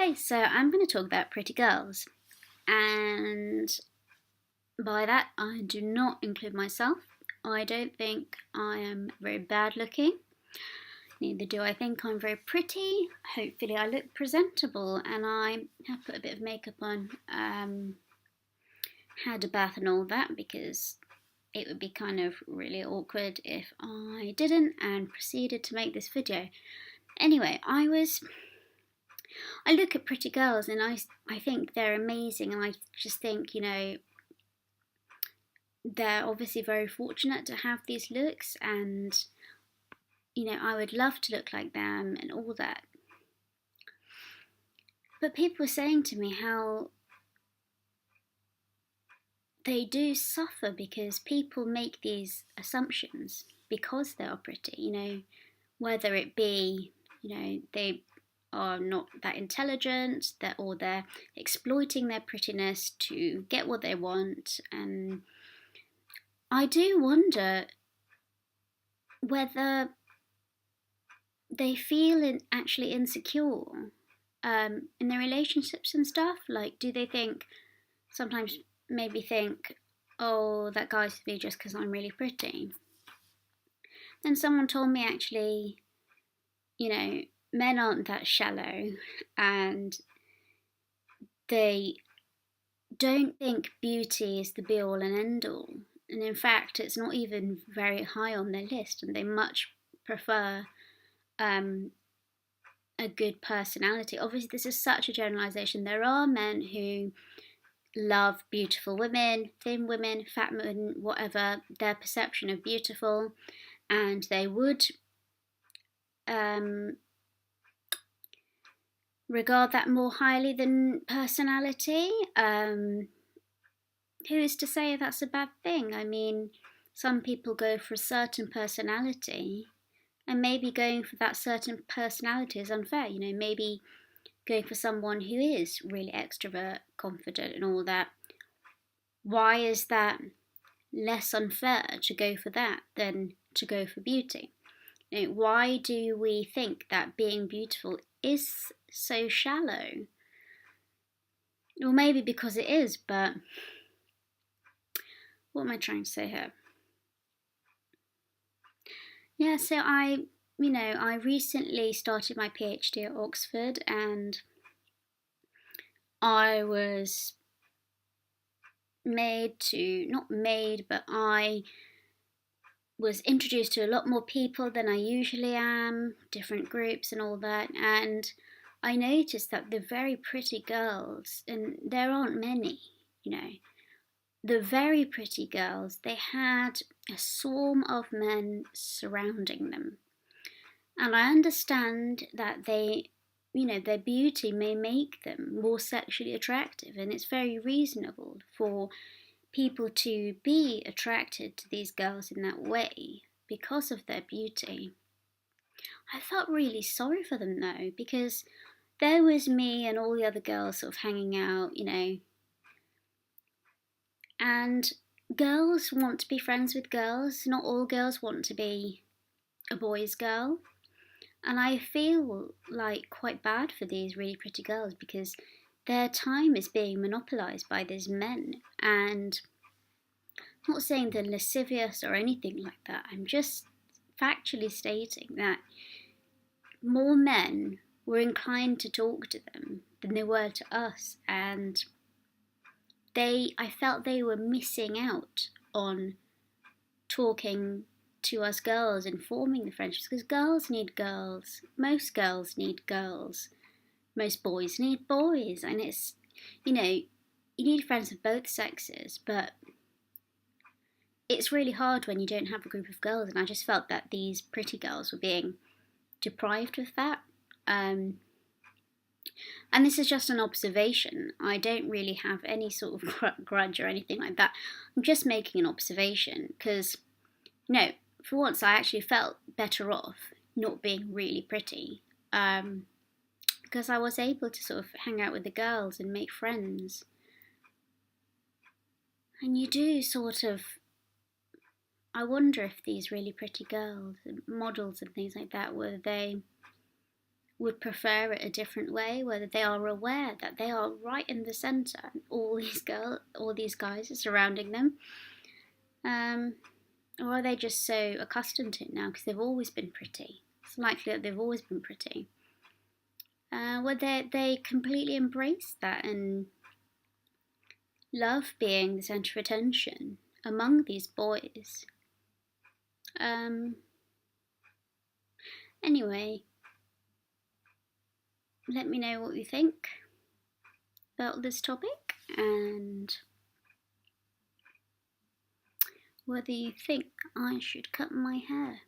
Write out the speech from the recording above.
Okay, so I'm going to talk about pretty girls, and by that I do not include myself. I don't think I am very bad looking, neither do I think I'm very pretty. Hopefully, I look presentable, and I have put a bit of makeup on, had a bath, and all that because it would be kind of really awkward if I didn't and proceeded to make this video. Anyway, I look at pretty girls and I think they're amazing, and I just think, they're obviously very fortunate to have these looks, and I would love to look like them and all that. But people were saying to me how they do suffer because people make these assumptions because they are pretty, whether it be, they are not that intelligent, or they're exploiting their prettiness to get what they want. And I do wonder whether they feel actually insecure in their relationships and stuff. Like, do they sometimes maybe think, oh, that guy's with me just because I'm really pretty? Then someone told me actually, men aren't that shallow, and they don't think beauty is the be all and end all. And in fact, it's not even very high on their list, and they much prefer a good personality. Obviously, this is such a generalization. There are men who love beautiful women, thin women, fat women, whatever their perception of beautiful, and they would regard that more highly than personality. Who is to say that's a bad thing? I mean, some people go for a certain personality, and maybe going for that certain personality is unfair. Maybe going for someone who is really extrovert, confident, and all that. Why is that less unfair to go for that than to go for beauty? Why do we think that being beautiful is so shallow? Well, maybe because it is, but what am I trying to say here? Yeah, so I recently started my PhD at Oxford, and I was I was introduced to a lot more people than I usually am, different groups and all that, and I noticed that the very pretty girls, and there aren't many, the very pretty girls, they had a swarm of men surrounding them. And I understand that their beauty may make them more sexually attractive, and it's very reasonable for people to be attracted to these girls in that way because of their beauty. I felt really sorry for them though, because there was me and all the other girls sort of hanging out, and girls want to be friends with girls. Not all girls want to be a boy's girl. And I feel like quite bad for these really pretty girls because their time is being monopolised by these men. And I'm not saying they're lascivious or anything like that. I'm just factually stating that more men were inclined to talk to them than they were to us. And I felt they were missing out on talking to us girls and forming the friendships, because girls need girls. Most girls need girls. Most boys need boys. And it's, you need friends of both sexes, but it's really hard when you don't have a group of girls. And I just felt that these pretty girls were being deprived of that. And this is just an observation. I don't really have any sort of grudge or anything like that. I'm just making an observation because, for once I actually felt better off not being really pretty, because I was able to sort of hang out with the girls and make friends. And you do sort of, I wonder if these really pretty girls, models and things like that, were they would prefer it a different way, whether they are aware that they are right in the centre and all these guys are surrounding them, or are they just so accustomed to it now because they've always been pretty? It's likely that they've always been pretty. Whether they completely embrace that and love being the centre of attention among these boys. Anyway, let me know what you think about this topic and whether you think I should cut my hair.